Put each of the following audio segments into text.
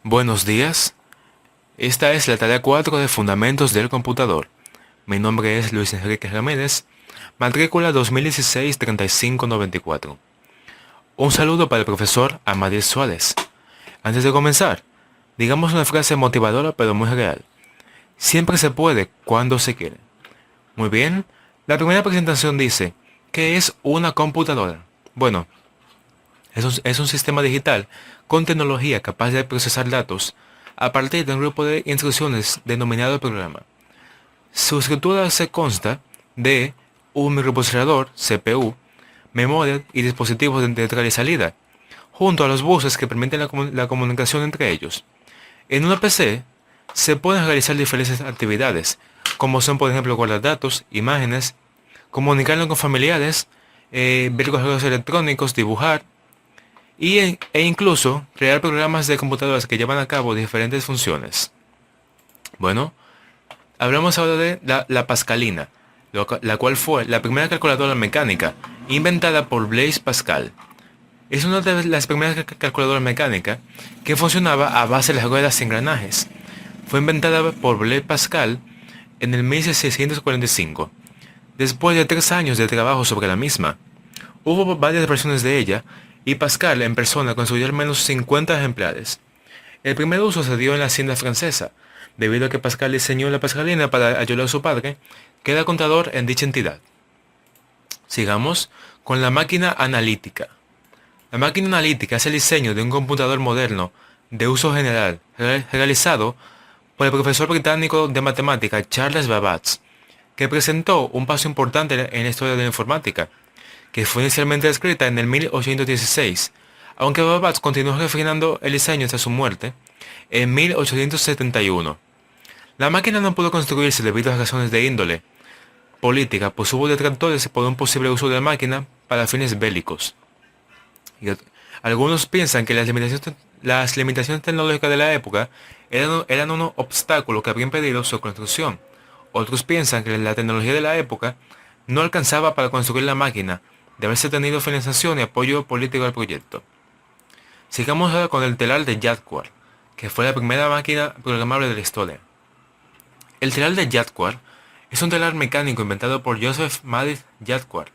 Buenos días. Esta es la tarea 4 de Fundamentos del Computador. Mi nombre es Luis Enrique Ramírez, matrícula 2016-3594. Un saludo para el profesor Amadís Suárez. Antes de comenzar, digamos una frase motivadora pero muy real. Siempre se puede cuando se quiere. Muy bien, la primera presentación dice, ¿qué es una computadora? Bueno, es un sistema digital con tecnología capaz de procesar datos a partir de un grupo de instrucciones denominado programa. Su estructura se consta de un microprocesador, CPU, memoria y dispositivos de entrada y salida, junto a los buses que permiten la comunicación entre ellos. En una PC se pueden realizar diferentes actividades, como son por ejemplo guardar datos, imágenes, comunicarnos con familiares, ver correos electrónicos, dibujar, e incluso crear programas de computadoras que llevan a cabo diferentes funciones. Bueno, hablamos ahora de la Pascalina, la cual fue la primera calculadora mecánica inventada por Blaise Pascal. Es una de las primeras calculadoras mecánicas que funcionaba a base de las ruedas y engranajes. Fue inventada por Blaise Pascal en el 1645, después de 3 años de trabajo sobre la misma. Hubo varias versiones de ella y Pascal en persona construyó al menos 50 ejemplares. El primer uso se dio en la hacienda francesa, debido a que Pascal diseñó la Pascalina para ayudar a su padre, que era contador en dicha entidad. Sigamos con la máquina analítica. La máquina analítica es el diseño de un computador moderno de uso general, realizado por el profesor británico de matemática Charles Babbage, que presentó un paso importante en la historia de la informática, que fue inicialmente descrita en el 1816, aunque Babbage continuó refinando el diseño hasta su muerte en 1871. La máquina no pudo construirse debido a razones de índole política, pues hubo detractores por un posible uso de la máquina para fines bélicos. Algunos piensan que las limitaciones tecnológicas de la época eran un obstáculo que habría impedido su construcción. Otros piensan que la tecnología de la época no alcanzaba para construir la máquina, de haberse tenido financiación y apoyo político al proyecto. Sigamos ahora con el telar de Jacquard, que fue la primera máquina programable de la historia. El telar de Jacquard es un telar mecánico inventado por Joseph Maurice Jacquard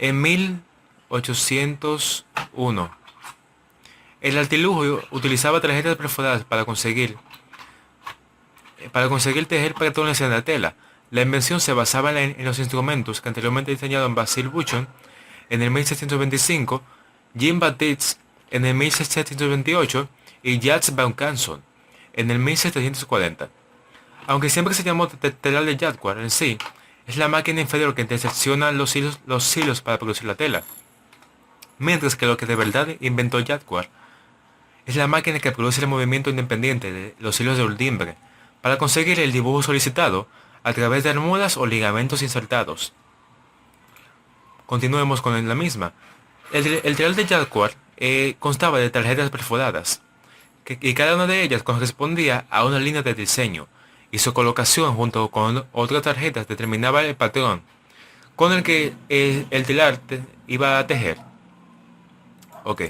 en 1801. El artilugio utilizaba tarjetas perforadas para conseguir tejer patrones en la tela. La invención se basaba en los instrumentos que anteriormente diseñaron Basil Buchon en el 1625, Jean-Baptiste en el 1728 y Jacques Vaucanson en el 1740. Aunque siempre se llamó telar de Jacquard en sí, es la máquina inferior que intersecciona los hilos para producir la tela, mientras que lo que de verdad inventó Jacquard es la máquina que produce el movimiento independiente de los hilos de urdimbre para conseguir el dibujo solicitado a través de almohadas o ligamentos insertados. Continuemos con la misma. El telar de Jacquard constaba de tarjetas perforadas, y cada una de ellas correspondía a una línea de diseño, y su colocación junto con otras tarjetas determinaba el patrón con el que el telar iba a tejer. Ok,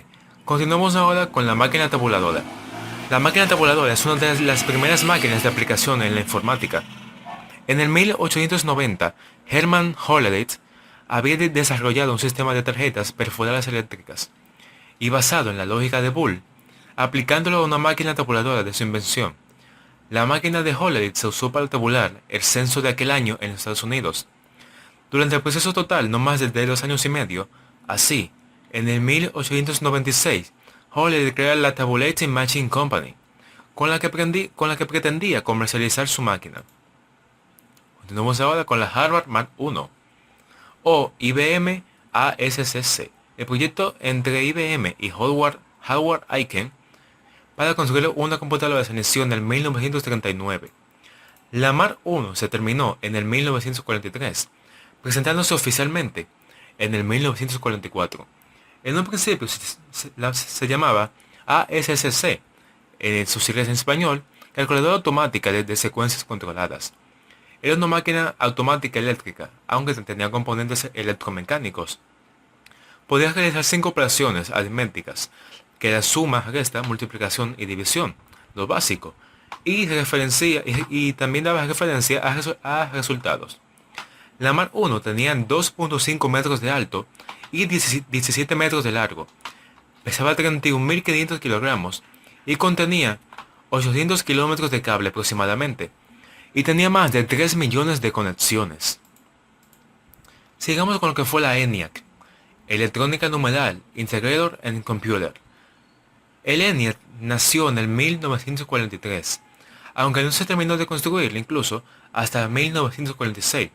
continuamos ahora con la máquina tabuladora. La máquina tabuladora es una de las primeras máquinas de aplicación en la informática. En el 1890, Hermann Hollerith había desarrollado un sistema de tarjetas perforadas eléctricas, y basado en la lógica de Boole, aplicándolo a una máquina tabuladora de su invención. La máquina de Hollerith se usó para tabular el censo de aquel año en los Estados Unidos. Durante el proceso total, no más de 2 años y medio. Así, en el 1896, Hollerith crea la Tabulating Machine Company, con la que pretendía comercializar su máquina. Continuamos ahora con la Harvard Mark I, o IBM ASCC, el proyecto entre IBM y Howard Aiken para construir una computadora se inició en el 1939. La Mark I se terminó en el 1943, presentándose oficialmente en el 1944. En un principio se llamaba ASCC, en sus siglas en español, calculadora automática de secuencias controladas. Era una máquina automática eléctrica, aunque tenía componentes electromecánicos. Podía realizar 5 operaciones aritméticas, que era suma, resta, multiplicación y división, lo básico, y también daba referencia a resultados. La Mar 1 tenía 2.5 metros de alto y 17 metros de largo, pesaba 31.500 kilogramos y contenía 800 kilómetros de cable aproximadamente, y tenía más de 3 millones de conexiones. Sigamos con lo que fue la ENIAC, Electrónica Numeral Integrator and Computer. El ENIAC nació en el 1943, aunque no se terminó de construir incluso hasta 1946.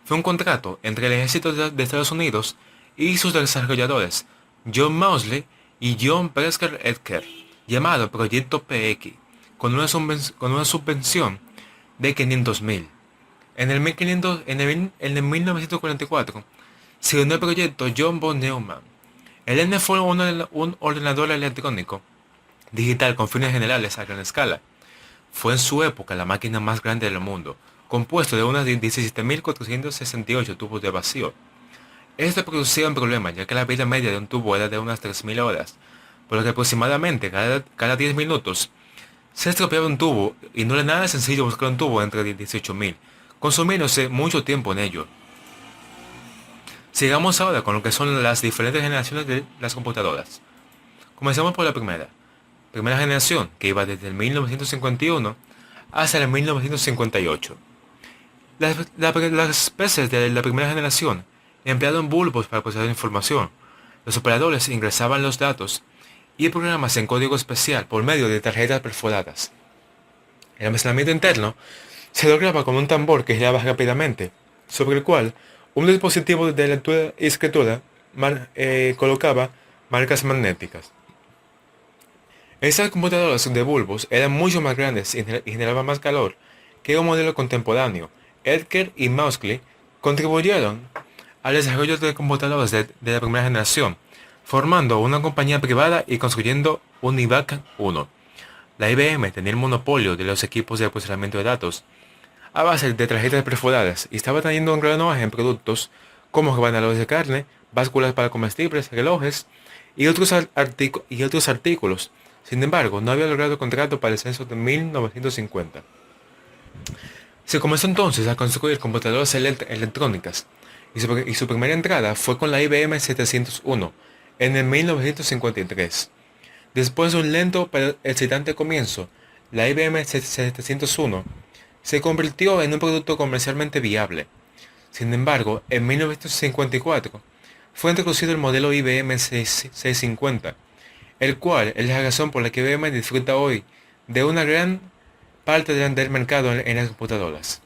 Fue un contrato entre el ejército de Estados Unidos y sus desarrolladores, John Mausley y John Presker Edker, llamado Proyecto PX, con una subvención de $500,000. En el 1944 se unió al proyecto John von Neumann. El ENIAC fue un ordenador electrónico digital con fines generales a gran escala. Fue en su época la máquina más grande del mundo, compuesto de unos 17.468 tubos de vacío. Esto producía un problema, ya que la vida media de un tubo era de unas 3.000 horas, por lo que aproximadamente cada 10 minutos se estropeaba un tubo, y no era nada sencillo buscar un tubo entre 18.000, consumiéndose mucho tiempo en ello. Sigamos ahora con lo que son las diferentes generaciones de las computadoras. Comenzamos por la primera generación, que iba desde el 1951 hasta el 1958. Las PCs de la primera generación empleaban bulbos para procesar información. Los operadores ingresaban los datos y programas en código especial por medio de tarjetas perforadas. El almacenamiento interno se lograba con un tambor que giraba rápidamente, sobre el cual un dispositivo de lectura y escritura colocaba marcas magnéticas. Estas computadoras de bulbos eran mucho más grandes y generaban más calor que un modelo contemporáneo. Edker y Mausley contribuyeron al desarrollo de computadoras de la primera generación, formando una compañía privada y construyendo un IBM 1. La IBM tenía el monopolio de los equipos de procesamiento de datos a base de tarjetas perforadas y estaba teniendo un gran auge en productos como rebanadores de carne, básculas para comestibles, relojes y otros artículos. Sin embargo, no había logrado contrato para el censo de 1950. Se comenzó entonces a construir computadoras electrónicas y su primera entrada fue con la IBM 701 en el 1953. Después de un lento pero excitante comienzo, la IBM 701 se convirtió en un producto comercialmente viable. Sin embargo, en 1954 fue introducido el modelo IBM 650, el cual es la razón por la que IBM disfruta hoy de una gran parte del mercado en las computadoras.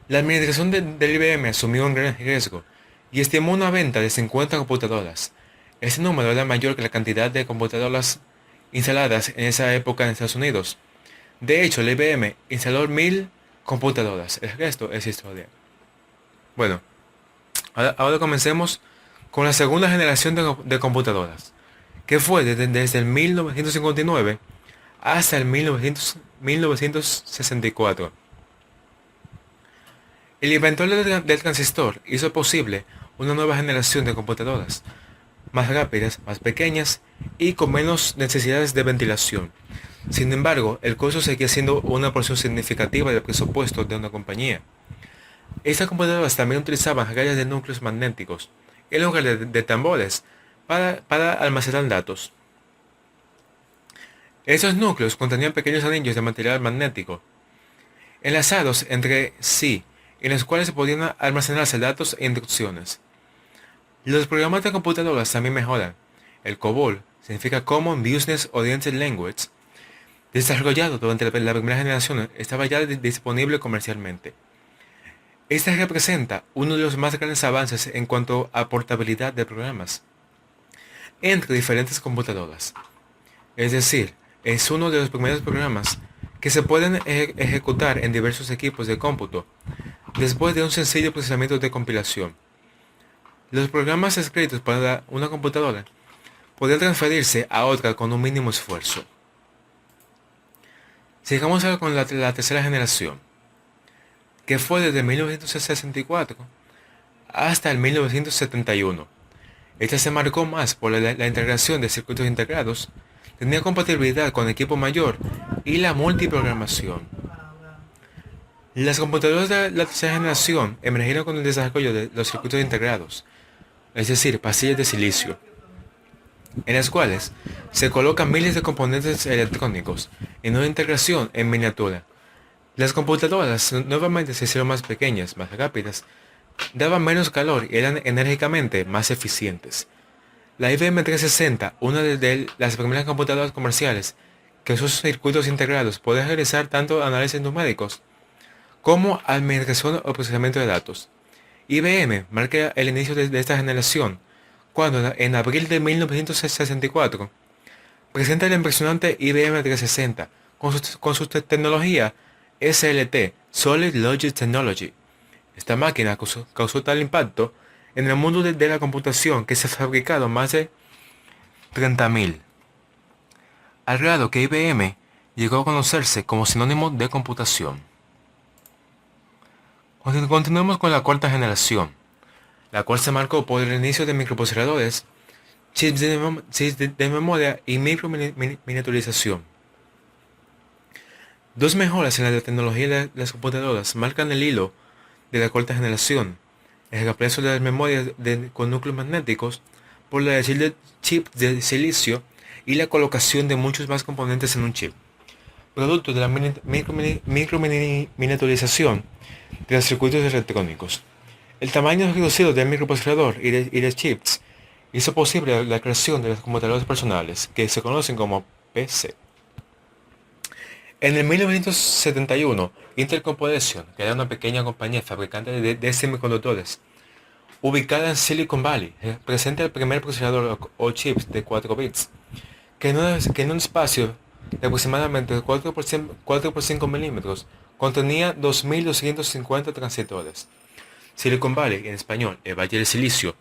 La administración del IBM asumió un gran riesgo y estimó una venta de 50 computadoras. Ese número era mayor que la cantidad de computadoras instaladas en esa época en Estados Unidos. De hecho, la IBM instaló 1.000 computadoras. El resto es historia. Bueno, ahora comencemos con la segunda generación de computadoras, que fue desde el 1959 hasta el 1964. El inventor del transistor hizo posible una nueva generación de computadoras, más rápidas, más pequeñas y con menos necesidades de ventilación. Sin embargo, el costo seguía siendo una porción significativa del presupuesto de una compañía. Estas computadoras también utilizaban redes de núcleos magnéticos en lugar de tambores para almacenar datos. Estos núcleos contenían pequeños anillos de material magnético enlazados entre sí, en los cuales podían almacenarse datos e instrucciones. Los programas de computadoras también mejoran. El COBOL significa Common Business Oriented Language, desarrollado durante la primera generación, estaba ya disponible comercialmente. Esta representa uno de los más grandes avances en cuanto a portabilidad de programas entre diferentes computadoras. Es decir, es uno de los primeros programas que se pueden ejecutar en diversos equipos de cómputo después de un sencillo procesamiento de compilación. Los programas escritos para una computadora podían transferirse a otra con un mínimo esfuerzo. Sigamos ahora con la tercera generación, que fue desde 1964 hasta el 1971. Esta se marcó más por la integración de circuitos integrados, tenía compatibilidad con equipo mayor y la multiprogramación. Las computadoras de la tercera generación emergieron con el desarrollo de los circuitos integrados, es decir, pastillas de silicio, en las cuales se colocan miles de componentes electrónicos en una integración en miniatura. Las computadoras nuevamente se hicieron más pequeñas, más rápidas, daban menos calor y eran enérgicamente más eficientes. La IBM 360, una de las primeras computadoras comerciales que usó circuitos integrados, puede realizar tanto análisis numéricos como administración o procesamiento de datos. IBM marca el inicio de esta generación cuando en abril de 1964 presenta la impresionante IBM 360 con su tecnología SLT, Solid Logic Technology. Esta máquina causó tal impacto en el mundo de la computación que se han fabricado más de 30.000, al grado que IBM llegó a conocerse como sinónimo de computación. Continuamos con la cuarta generación, la cual se marcó por el inicio de microprocesadores, chips de memoria y microminiaturización. Dos mejoras en la tecnología de las computadoras marcan el hilo de la cuarta generación: el reemplazo de las memorias con núcleos magnéticos por la de chip de silicio y la colocación de muchos más componentes en un chip, producto de la microminiaturización de los circuitos electrónicos. El tamaño reducido del microprocesador y de chips hizo posible la creación de los computadores personales, que se conocen como PC. En el 1971, Intel Corporation, que era una pequeña compañía fabricante de semiconductores, ubicada en Silicon Valley, presenta el primer procesador o chips de 4 bits, que en un espacio de aproximadamente 4 por 5 milímetros contenía 2250 transistores. Silicon Valley, en español, el Valle del Silicio,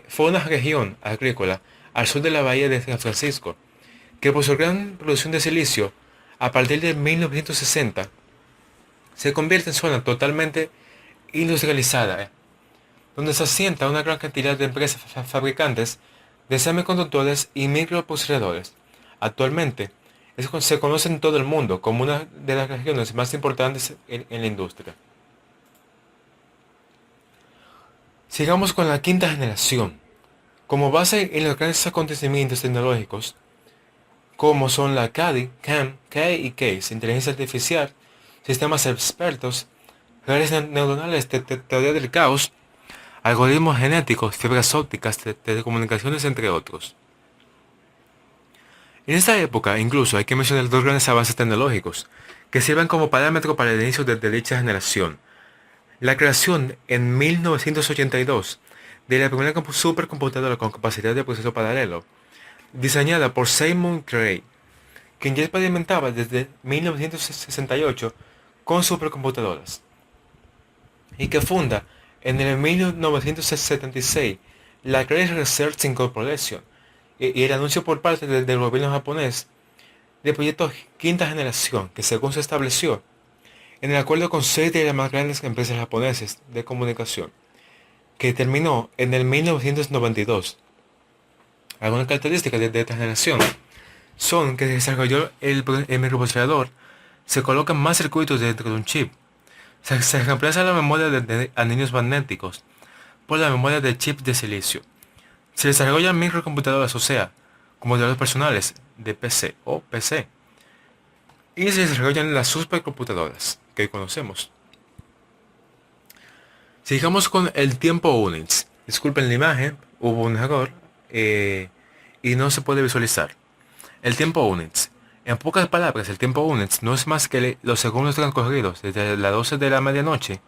fue una región agrícola al sur de la bahía de San Francisco, que por su gran producción de silicio, a partir de 1960, se convierte en zona totalmente industrializada, donde se asienta una gran cantidad de empresas fabricantes de semiconductores y microprocesadores. Actualmente, se conoce en todo el mundo como una de las regiones más importantes en la industria. Sigamos con la quinta generación. Como base en los grandes acontecimientos tecnológicos, como son la CADI, CAM, K y CASE, inteligencia artificial, sistemas expertos, redes neuronales, teoría del caos, algoritmos genéticos, fibras ópticas, telecomunicaciones, entre otros. En esta época, incluso, hay que mencionar dos grandes avances tecnológicos, que sirven como parámetro para el inicio de dicha generación. La creación, en 1982, de la primera supercomputadora con capacidad de proceso paralelo, diseñada por Seymour Cray, quien ya experimentaba desde 1968 con supercomputadoras, y que funda en el 1976 la Cray Research Incorporation, y el anuncio por parte del gobierno japonés del proyecto quinta generación, que según se estableció en el acuerdo con 6 de las más grandes empresas japonesas de comunicación, que terminó en el 1992. Algunas características de esta generación son que se desarrolló el microprocesador, se colocan más circuitos dentro de un chip, se reemplaza la memoria de anillos magnéticos por la memoria de chips de silicio, se desarrollan microcomputadoras, o sea, computadores personales de PC o PC, y se desarrollan las supercomputadoras que conocemos. Sigamos con el tiempo units. Disculpen la imagen, hubo un error y no se puede visualizar. El tiempo units. En pocas palabras, el tiempo units no es más que los segundos transcurridos desde las 12 de la medianoche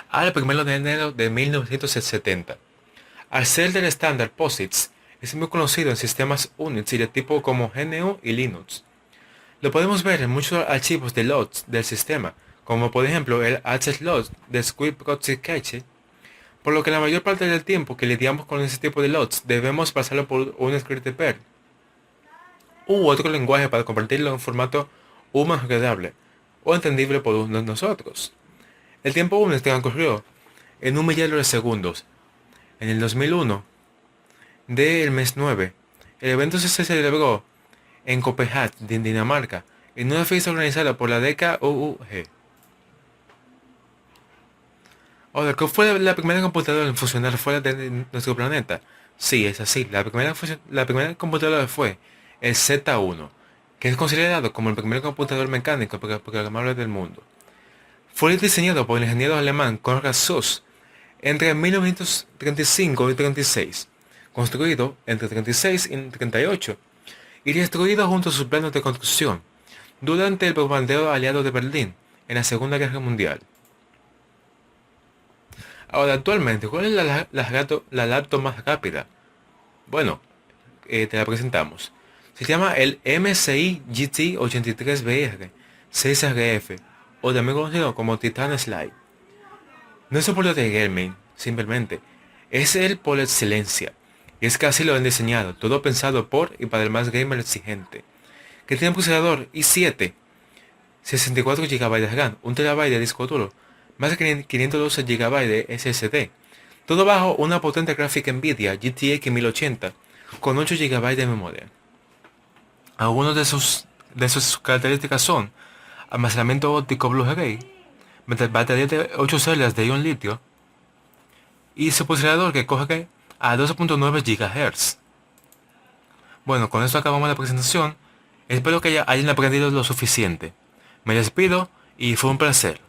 al 1 de enero de 1970. Al ser del estándar POSIX, es muy conocido en sistemas Unix y de tipo como GNU y Linux. Lo podemos ver en muchos archivos de logs del sistema, como por ejemplo el hslog de Script Proxy Cache, por lo que la mayor parte del tiempo que lidiamos con ese tipo de logs debemos pasarlo por un script de Perl u otro lenguaje para convertirlo en formato más agradable o entendible por nosotros. El tiempo Unix transcurrió en 1 millar de segundos. En el 2001, del mes 9. El evento se celebró en Copenhague, Dinamarca, en una fiesta organizada por la DKUUG. Ahora, ¿cuál fue la primera computadora en funcionar fuera de nuestro planeta? Sí, es así. La primera computadora fue el Z1, que es considerado como el primer computador mecánico programable del mundo. Fue diseñado por el ingeniero alemán Konrad Zuse entre 1935 y 36, construido entre 36 y 38 y destruido junto a sus planos de construcción durante el bombardeo aliado de Berlín en la Segunda Guerra Mundial. Ahora, actualmente, ¿cuál es la laptop más rápida? Bueno, te la presentamos. Se llama el MSI GT 83BR 6RF, o también conocido como Titan Slide. No es un portátil de gaming, simplemente. Es el por excelencia. Y es que así lo han diseñado, todo pensado por y para el más gamer exigente. Que tiene un procesador i7, 64 GB de RAM, 1 TB de disco duro, más de 512 GB de SSD. Todo bajo una potente gráfica Nvidia GTX 1080 con 8 GB de memoria. Algunas de sus características son almacenamiento óptico Blu-ray, batería de 8 celdas de ion litio y su procesador que corre a 12.9 GHz. Bueno, con esto acabamos la presentación. Espero que hayan aprendido lo suficiente. Me despido y fue un placer.